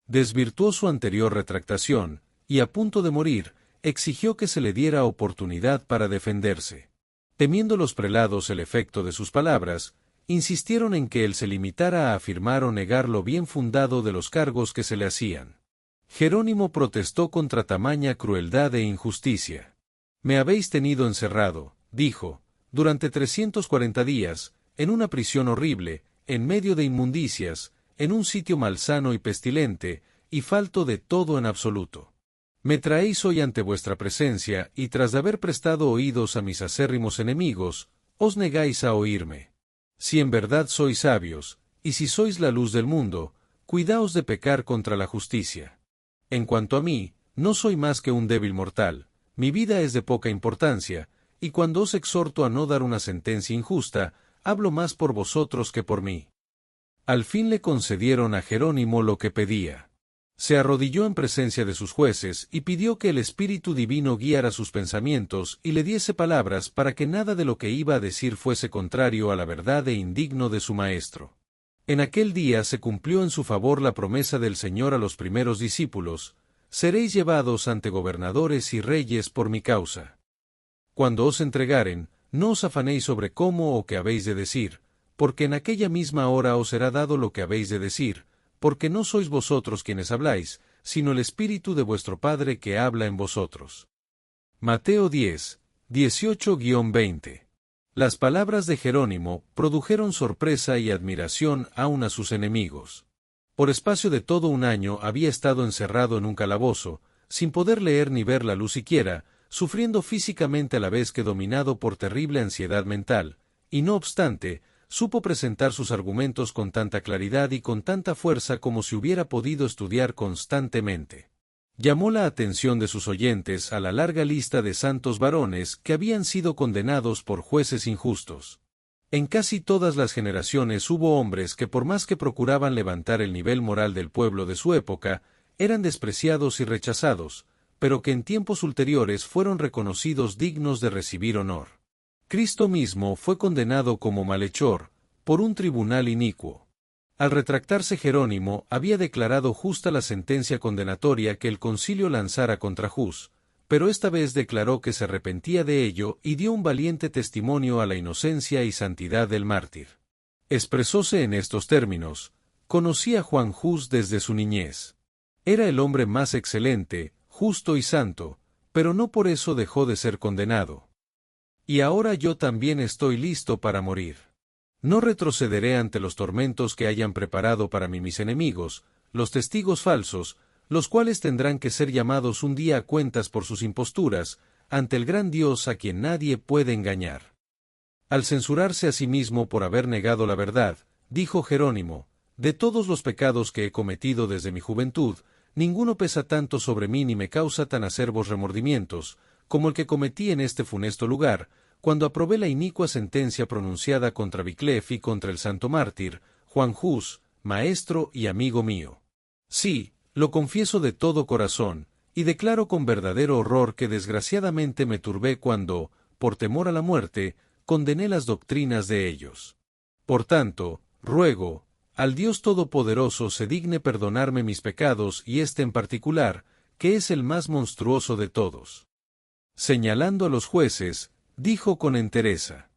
Desvirtuó su anterior retractación, y a punto de morir, exigió que se le diera oportunidad para defenderse. Temiendo los prelados el efecto de sus palabras, insistieron en que él se limitara a afirmar o negar lo bien fundado de los cargos que se le hacían. Jerónimo protestó contra tamaña crueldad e injusticia. «Me habéis tenido encerrado», dijo, «durante 340 días, en una prisión horrible, en medio de inmundicias, en un sitio malsano y pestilente, y falto de todo en absoluto. Me traéis hoy ante vuestra presencia, y tras de haber prestado oídos a mis acérrimos enemigos, os negáis a oírme. Si en verdad sois sabios, y si sois la luz del mundo, cuidaos de pecar contra la justicia. En cuanto a mí, no soy más que un débil mortal, mi vida es de poca importancia, y cuando os exhorto a no dar una sentencia injusta, hablo más por vosotros que por mí. Al fin le concedieron a Jerónimo lo que pedía. Se arrodilló en presencia de sus jueces y pidió que el Espíritu Divino guiara sus pensamientos y le diese palabras para que nada de lo que iba a decir fuese contrario a la verdad e indigno de su maestro. En aquel día se cumplió en su favor la promesa del Señor a los primeros discípulos: seréis llevados ante gobernadores y reyes por mi causa. Cuando os entregaren, no os afanéis sobre cómo o qué habéis de decir, porque en aquella misma hora os será dado lo que habéis de decir, porque no sois vosotros quienes habláis, sino el Espíritu de vuestro Padre que habla en vosotros. Mateo 10, 18-20. Las palabras de Jerónimo produjeron sorpresa y admiración aun a sus enemigos. Por espacio de todo un año había estado encerrado en un calabozo, sin poder leer ni ver la luz siquiera, sufriendo físicamente a la vez que dominado por terrible ansiedad mental, y no obstante, supo presentar sus argumentos con tanta claridad y con tanta fuerza como si hubiera podido estudiar constantemente. Llamó la atención de sus oyentes a la larga lista de santos varones que habían sido condenados por jueces injustos. En casi todas las generaciones hubo hombres que por más que procuraban levantar el nivel moral del pueblo de su época, eran despreciados y rechazados, pero que en tiempos ulteriores fueron reconocidos dignos de recibir honor. Cristo mismo fue condenado como malhechor, por un tribunal inicuo. Al retractarse Jerónimo, había declarado justa la sentencia condenatoria que el concilio lanzara contra Hus, pero esta vez declaró que se arrepentía de ello y dio un valiente testimonio a la inocencia y santidad del mártir. Expresóse en estos términos: conocí a Juan Hus desde su niñez. Era el hombre más excelente, justo y santo, pero no por eso dejó de ser condenado. Y ahora yo también estoy listo para morir. No retrocederé ante los tormentos que hayan preparado para mí mis enemigos, los testigos falsos, los cuales tendrán que ser llamados un día a cuentas por sus imposturas, ante el gran Dios a quien nadie puede engañar. Al censurarse a sí mismo por haber negado la verdad, dijo Jerónimo: de todos los pecados que he cometido desde mi juventud, ninguno pesa tanto sobre mí ni me causa tan acerbos remordimientos, como el que cometí en este funesto lugar, cuando aprobé la inicua sentencia pronunciada contra Wycliffe y contra el santo mártir, Juan Hus, maestro y amigo mío. Sí, lo confieso de todo corazón, y declaro con verdadero horror que desgraciadamente me turbé cuando, por temor a la muerte, condené las doctrinas de ellos. Por tanto, ruego, al Dios Todopoderoso se digne perdonarme mis pecados y este en particular, que es el más monstruoso de todos. Señalando a los jueces, dijo con entereza: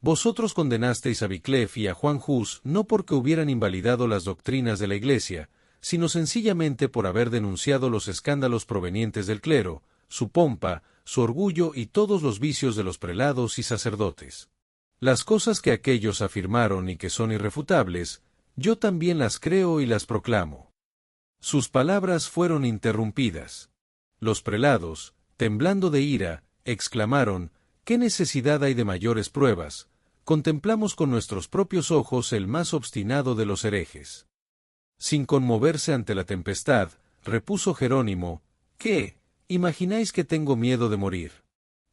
vosotros condenasteis a Wycliffe y a Juan Hus no porque hubieran invalidado las doctrinas de la Iglesia, sino sencillamente por haber denunciado los escándalos provenientes del clero, su pompa, su orgullo y todos los vicios de los prelados y sacerdotes. Las cosas que aquellos afirmaron y que son irrefutables, yo también las creo y las proclamo. Sus palabras fueron interrumpidas. Los prelados, temblando de ira, exclamaron: ¿qué necesidad hay de mayores pruebas? Contemplamos con nuestros propios ojos el más obstinado de los herejes. Sin conmoverse ante la tempestad, repuso Jerónimo: ¿qué? ¿Imagináis que tengo miedo de morir?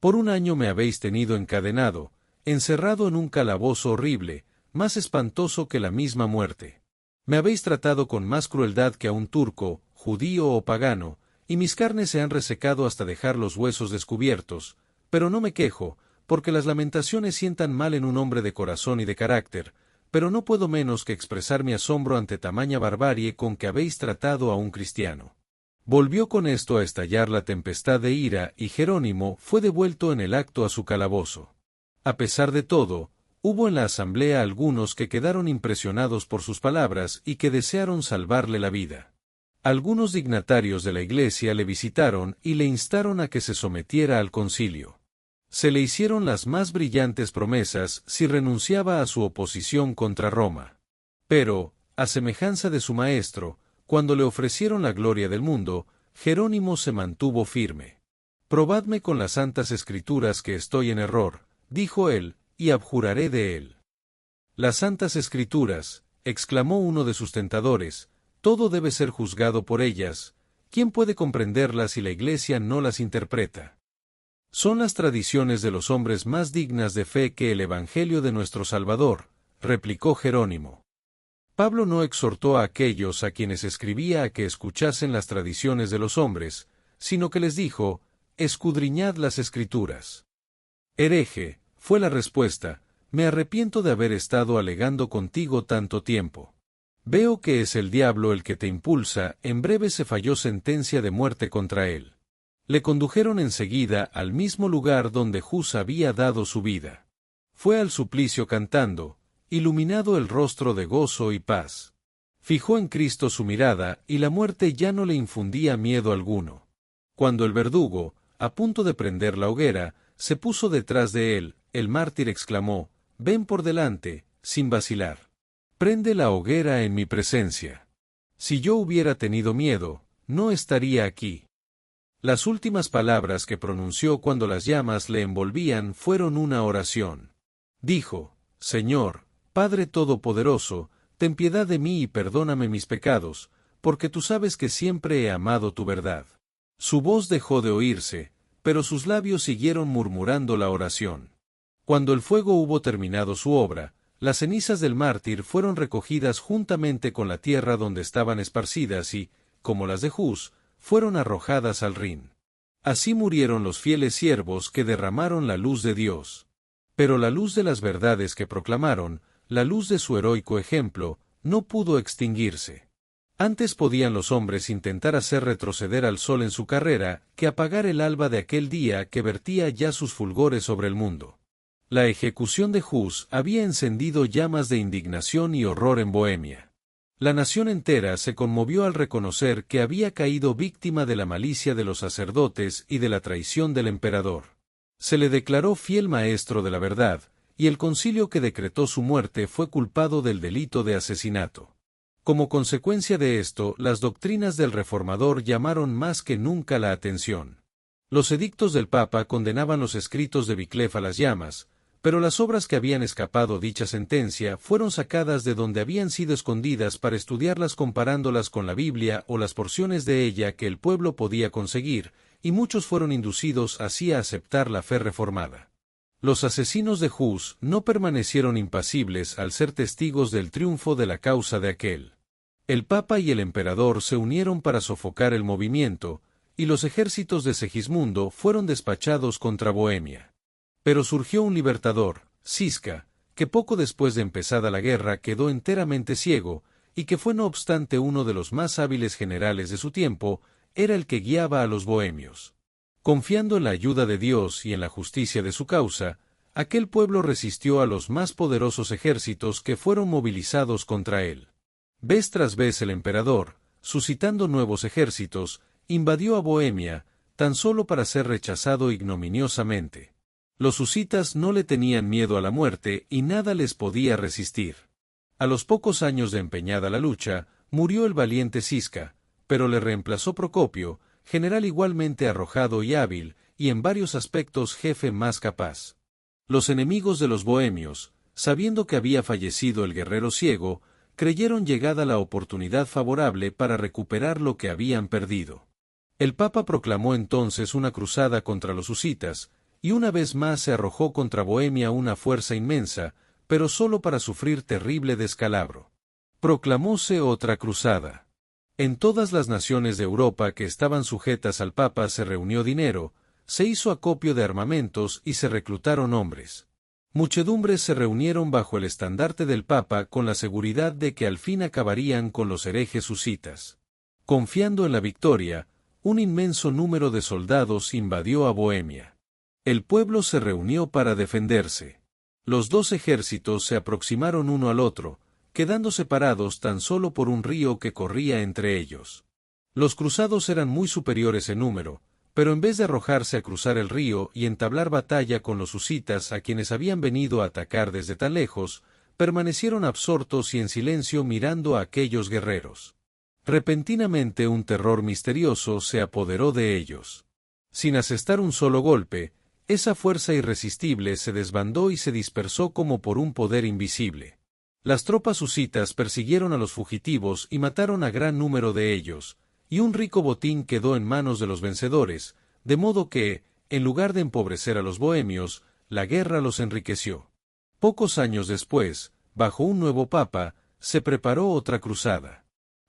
Por un año me habéis tenido encadenado, encerrado en un calabozo horrible, más espantoso que la misma muerte. Me habéis tratado con más crueldad que a un turco, judío o pagano, y mis carnes se han resecado hasta dejar los huesos descubiertos, pero no me quejo, porque las lamentaciones sientan mal en un hombre de corazón y de carácter, pero no puedo menos que expresar mi asombro ante tamaña barbarie con que habéis tratado a un cristiano. Volvió con esto a estallar la tempestad de ira y Jerónimo fue devuelto en el acto a su calabozo. A pesar de todo, hubo en la asamblea algunos que quedaron impresionados por sus palabras y que desearon salvarle la vida. Algunos dignatarios de la Iglesia le visitaron y le instaron a que se sometiera al concilio. Se le hicieron las más brillantes promesas si renunciaba a su oposición contra Roma. Pero, a semejanza de su maestro, Cuando le ofrecieron la gloria del mundo, Jerónimo se mantuvo firme. «Probadme con las santas escrituras que estoy en error», dijo él, «y abjuraré de él». «Las santas escrituras», exclamó uno de sus tentadores, «todo debe ser juzgado por ellas. ¿Quién puede comprenderlas si la Iglesia no las interpreta? Son las tradiciones de los hombres más dignas de fe que el Evangelio de nuestro Salvador», replicó Jerónimo. Pablo no exhortó a aquellos a quienes escribía a que escuchasen las tradiciones de los hombres, sino que les dijo: «Escudriñad las Escrituras». «Hereje», fue la respuesta, «me arrepiento de haber estado alegando contigo tanto tiempo. Veo que es el diablo el que te impulsa». En breve se falló sentencia de muerte contra él. Le condujeron enseguida al mismo lugar donde Hus había dado su vida. Fue al suplicio cantando, iluminado el rostro de gozo y paz. Fijó en Cristo su mirada, y la muerte ya no le infundía miedo alguno. Cuando el verdugo, a punto de prender la hoguera, se puso detrás de él, el mártir exclamó: «Ven por delante», sin vacilar. «Prende la hoguera en mi presencia. Si yo hubiera tenido miedo, no estaría aquí». Las últimas palabras que pronunció cuando las llamas le envolvían fueron una oración. Dijo: «Señor, Padre Todopoderoso, ten piedad de mí y perdóname mis pecados, porque tú sabes que siempre he amado tu verdad». Su voz dejó de oírse, pero sus labios siguieron murmurando la oración. Cuando el fuego hubo terminado su obra, las cenizas del mártir fueron recogidas juntamente con la tierra donde estaban esparcidas y, como las de Hus, fueron arrojadas al Rin. Así murieron los fieles siervos que derramaron la luz de Dios. Pero la luz de las verdades que proclamaron, la luz de su heroico ejemplo, no pudo extinguirse. Antes podían los hombres intentar hacer retroceder al sol en su carrera, que apagar el alba de aquel día que vertía ya sus fulgores sobre el mundo. La ejecución de Hus había encendido llamas de indignación y horror en Bohemia. La nación entera se conmovió al reconocer que había caído víctima de la malicia de los sacerdotes y de la traición del emperador. Se le declaró fiel maestro de la verdad, y el concilio que decretó su muerte fue culpado del delito de asesinato. Como consecuencia de esto, las doctrinas del reformador llamaron más que nunca la atención. Los edictos del Papa condenaban los escritos de Wycliffe a las llamas, pero las obras que habían escapado dicha sentencia fueron sacadas de donde habían sido escondidas para estudiarlas comparándolas con la Biblia o las porciones de ella que el pueblo podía conseguir, y muchos fueron inducidos así a aceptar la fe reformada. Los asesinos de Hus no permanecieron impasibles al ser testigos del triunfo de la causa de aquel. El Papa y el emperador se unieron para sofocar el movimiento, y los ejércitos de Segismundo fueron despachados contra Bohemia. Pero surgió un libertador, Cisca, que poco después de empezada la guerra quedó enteramente ciego, y que fue no obstante uno de los más hábiles generales de su tiempo, era el que guiaba a los bohemios. Confiando en la ayuda de Dios y en la justicia de su causa, aquel pueblo resistió a los más poderosos ejércitos que fueron movilizados contra él. Vez tras vez el emperador, suscitando nuevos ejércitos, invadió a Bohemia, tan solo para ser rechazado ignominiosamente. Los husitas no le tenían miedo a la muerte y nada les podía resistir. A los pocos años de empeñada la lucha, murió el valiente Cisca, pero le reemplazó Procopio, general igualmente arrojado y hábil, y en varios aspectos jefe más capaz. Los enemigos de los bohemios, sabiendo que había fallecido el guerrero ciego, creyeron llegada la oportunidad favorable para recuperar lo que habían perdido. El Papa proclamó entonces una cruzada contra los husitas, y una vez más se arrojó contra Bohemia una fuerza inmensa, pero solo para sufrir terrible descalabro. Proclamóse otra cruzada. En todas las naciones de Europa que estaban sujetas al Papa se reunió dinero, se hizo acopio de armamentos y se reclutaron hombres. Muchedumbres se reunieron bajo el estandarte del Papa con la seguridad de que al fin acabarían con los herejes husitas. Confiando en la victoria, un inmenso número de soldados invadió a Bohemia. El pueblo se reunió para defenderse. Los dos ejércitos se aproximaron uno al otro, quedando separados tan solo por un río que corría entre ellos. Los cruzados eran muy superiores en número, pero en vez de arrojarse a cruzar el río y entablar batalla con los husitas a quienes habían venido a atacar desde tan lejos, permanecieron absortos y en silencio mirando a aquellos guerreros. Repentinamente un terror misterioso se apoderó de ellos. Sin asestar un solo golpe, esa fuerza irresistible se desbandó y se dispersó como por un poder invisible. Las tropas husitas persiguieron a los fugitivos y mataron a gran número de ellos, y un rico botín quedó en manos de los vencedores, de modo que, en lugar de empobrecer a los bohemios, la guerra los enriqueció. Pocos años después, bajo un nuevo papa, se preparó otra cruzada.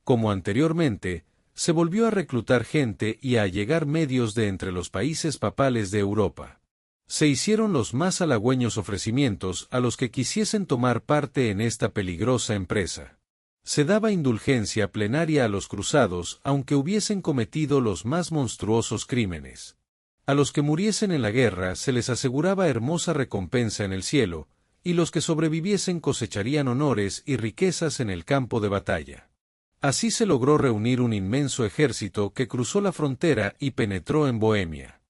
Como anteriormente, se volvió a reclutar gente y a allegar medios de entre los países papales de Europa. Se hicieron los más halagüeños ofrecimientos a los que quisiesen tomar parte en esta peligrosa empresa. Se daba indulgencia plenaria a los cruzados aunque hubiesen cometido los más monstruosos crímenes. A los que muriesen en la guerra se les aseguraba hermosa recompensa en el cielo, y los que sobreviviesen cosecharían honores y riquezas en el campo de batalla. Así se logró reunir un inmenso ejército que cruzó la frontera y penetró en Bohemia.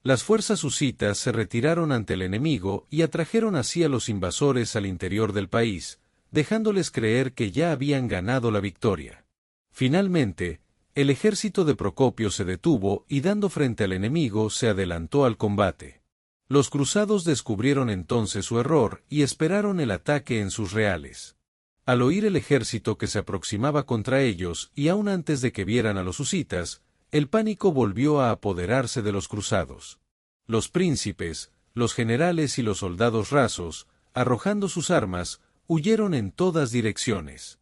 Las fuerzas husitas se retiraron ante el enemigo y atrajeron así a los invasores al interior del país, dejándoles creer que ya habían ganado la victoria. Finalmente, el ejército de Procopio se detuvo y dando frente al enemigo se adelantó al combate. Los cruzados descubrieron entonces su error y esperaron el ataque en sus reales. Al oír el ejército que se aproximaba contra ellos y aún antes de que vieran a los husitas, el pánico volvió a apoderarse de los cruzados. Los príncipes, los generales y los soldados rasos, arrojando sus armas, huyeron en todas direcciones.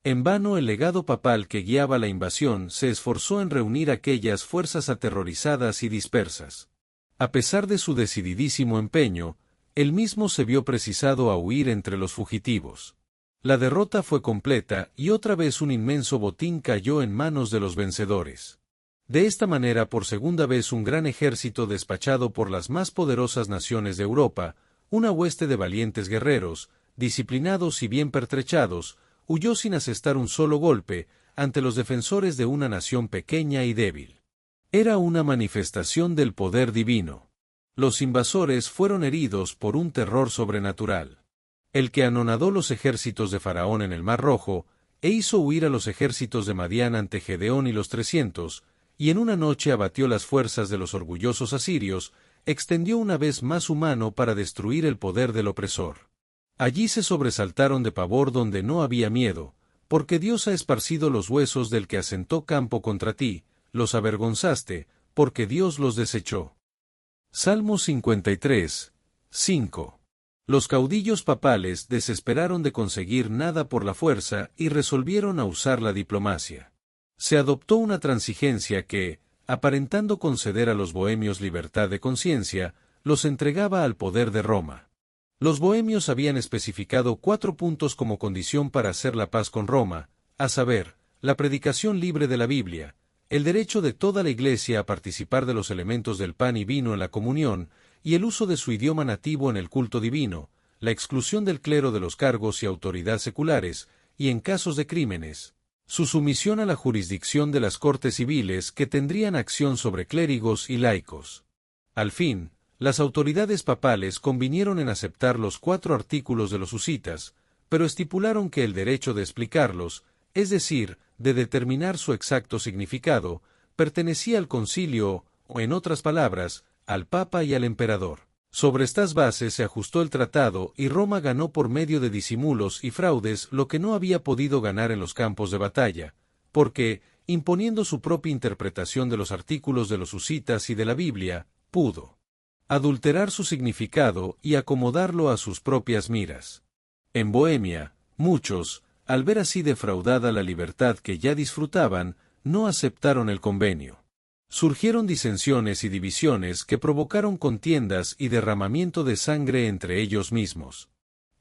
En vano el legado papal que guiaba la invasión se esforzó en reunir aquellas fuerzas aterrorizadas y dispersas. A pesar de su decididísimo empeño, él mismo se vio precisado a huir entre los fugitivos. La derrota fue completa y otra vez un inmenso botín cayó en manos de los vencedores. De esta manera por segunda vez un gran ejército despachado por las más poderosas naciones de Europa, una hueste de valientes guerreros, disciplinados y bien pertrechados, huyó sin asestar un solo golpe ante los defensores de una nación pequeña y débil. Era una manifestación del poder divino. Los invasores fueron heridos por un terror sobrenatural. El que anonadó los ejércitos de Faraón en el Mar Rojo, e hizo huir a los ejércitos de Madián ante Gedeón y los 300, y en una noche abatió las fuerzas de los orgullosos asirios, extendió una vez más su mano para destruir el poder del opresor. Allí se sobresaltaron de pavor donde no había miedo, porque Dios ha esparcido los huesos del que asentó campo contra ti, los avergonzaste, porque Dios los desechó. Salmo 53, 5. Los caudillos papales desesperaron de conseguir nada por la fuerza y resolvieron a usar la diplomacia. Se adoptó una transigencia que, aparentando conceder a los bohemios libertad de conciencia, los entregaba al poder de Roma. Los bohemios habían especificado 4 puntos como condición para hacer la paz con Roma, a saber, la predicación libre de la Biblia, el derecho de toda la Iglesia a participar de los elementos del pan y vino en la comunión, y el uso de su idioma nativo en el culto divino, la exclusión del clero de los cargos y autoridad seculares, y en casos de crímenes, su sumisión a la jurisdicción de las cortes civiles que tendrían acción sobre clérigos y laicos. Al fin, las autoridades papales convinieron en aceptar los 4 artículos de los husitas, pero estipularon que el derecho de explicarlos, es decir, de determinar su exacto significado, pertenecía al concilio, o en otras palabras, al Papa y al emperador. Sobre estas bases se ajustó el tratado y Roma ganó por medio de disimulos y fraudes lo que no había podido ganar en los campos de batalla, porque, imponiendo su propia interpretación de los artículos de los husitas y de la Biblia, pudo adulterar su significado y acomodarlo a sus propias miras. En Bohemia, muchos, al ver así defraudada la libertad que ya disfrutaban, no aceptaron el convenio. Surgieron disensiones y divisiones que provocaron contiendas y derramamiento de sangre entre ellos mismos.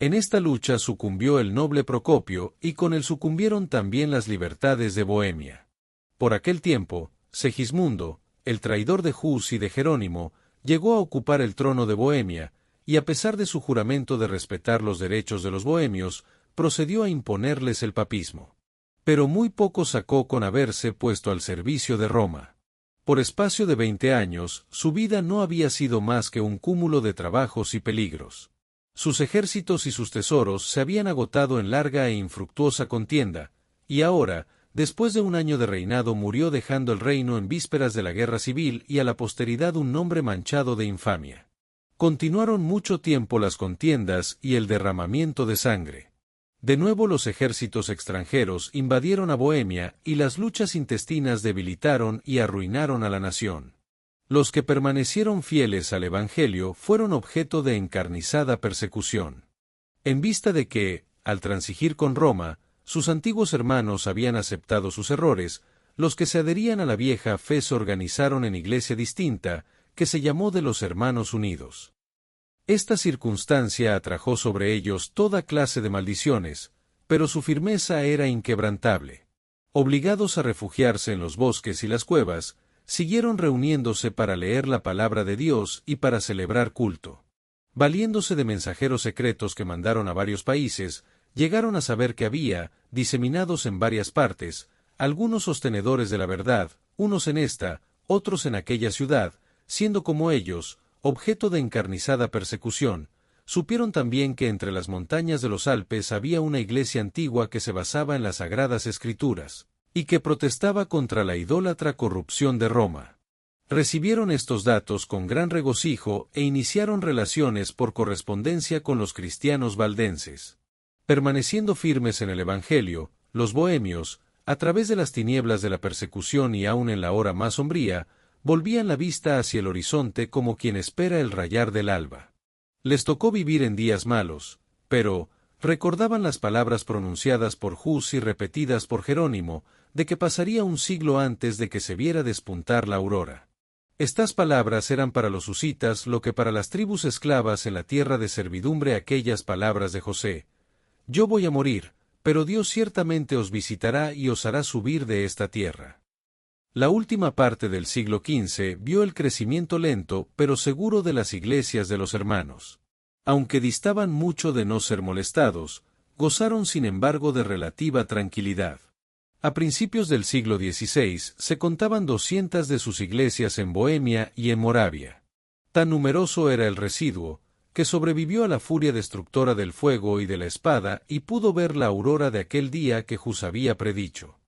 En esta lucha sucumbió el noble Procopio y con él sucumbieron también las libertades de Bohemia. Por aquel tiempo, Segismundo, el traidor de Hus y de Jerónimo, llegó a ocupar el trono de Bohemia, y a pesar de su juramento de respetar los derechos de los bohemios, procedió a imponerles el papismo. Pero muy poco sacó con haberse puesto al servicio de Roma. Por espacio de 20 años, su vida no había sido más que un cúmulo de trabajos y peligros. Sus ejércitos y sus tesoros se habían agotado en larga e infructuosa contienda, y ahora, después de un año de reinado murió dejando el reino en vísperas de la guerra civil y a la posteridad un nombre manchado de infamia. Continuaron mucho tiempo las contiendas y el derramamiento de sangre. De nuevo los ejércitos extranjeros invadieron a Bohemia y las luchas intestinas debilitaron y arruinaron a la nación. Los que permanecieron fieles al Evangelio fueron objeto de encarnizada persecución. En vista de que, al transigir con Roma, sus antiguos hermanos habían aceptado sus errores, los que se adherían a la vieja fe se organizaron en iglesia distinta, que se llamó de los Hermanos Unidos. Esta circunstancia atrajo sobre ellos toda clase de maldiciones, pero su firmeza era inquebrantable. Obligados a refugiarse en los bosques y las cuevas, siguieron reuniéndose para leer la palabra de Dios y para celebrar culto. Valiéndose de mensajeros secretos que mandaron a varios países, llegaron a saber que había, diseminados en varias partes, algunos sostenedores de la verdad, unos en esta, otros en aquella ciudad, siendo como ellos, objeto de encarnizada persecución. Supieron también que entre las montañas de los Alpes había una iglesia antigua que se basaba en las Sagradas Escrituras, y que protestaba contra la idólatra corrupción de Roma. Recibieron estos datos con gran regocijo e iniciaron relaciones por correspondencia con los cristianos valdenses. Permaneciendo firmes en el Evangelio, los bohemios, a través de las tinieblas de la persecución y aun en la hora más sombría, volvían la vista hacia el horizonte como quien espera el rayar del alba. Les tocó vivir en días malos, pero recordaban las palabras pronunciadas por Hus y repetidas por Jerónimo, de que pasaría un siglo antes de que se viera despuntar la aurora. Estas palabras eran para los husitas lo que para las tribus esclavas en la tierra de servidumbre aquellas palabras de José: yo voy a morir, pero Dios ciertamente os visitará y os hará subir de esta tierra. La última parte del siglo XV vio el crecimiento lento pero seguro de las iglesias de los hermanos. Aunque distaban mucho de no ser molestados, gozaron sin embargo de relativa tranquilidad. A principios del siglo XVI se contaban 200 de sus iglesias en Bohemia y en Moravia. Tan numeroso era el residuo, que sobrevivió a la furia destructora del fuego y de la espada y pudo ver la aurora de aquel día que Hus había predicho.